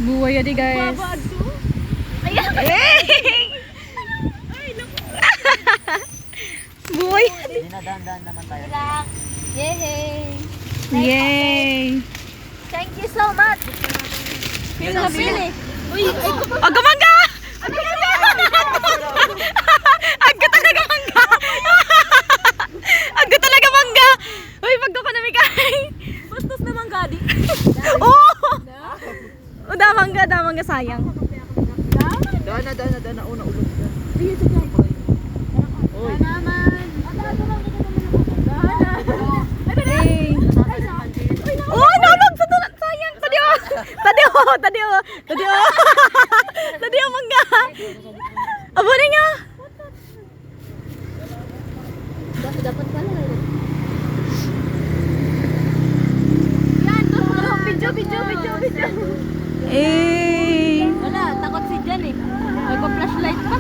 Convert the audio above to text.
Buhay di guys. Babad to. Ay! Buhay. Dinadaan-daan naman tayo. Relax. Yay! Yay! Thank you so much. Pili. Uy, ay ko pa. Agamangga! Agka talaga mangga! Agka talaga mangga! Uy, pagko ka nami kay! Bastos naman gadi. Oh! Oh, damangga sayang. Daan na una ulog. Ayun sa guys. Oy. Naman. Hey! Oh, nalog sa tunan sayang. Tadi mangga. Abo na nga. Dapat pala. Yan, video. Eh. Wala, takot si Jan eh. Nagpa-flashlight pa.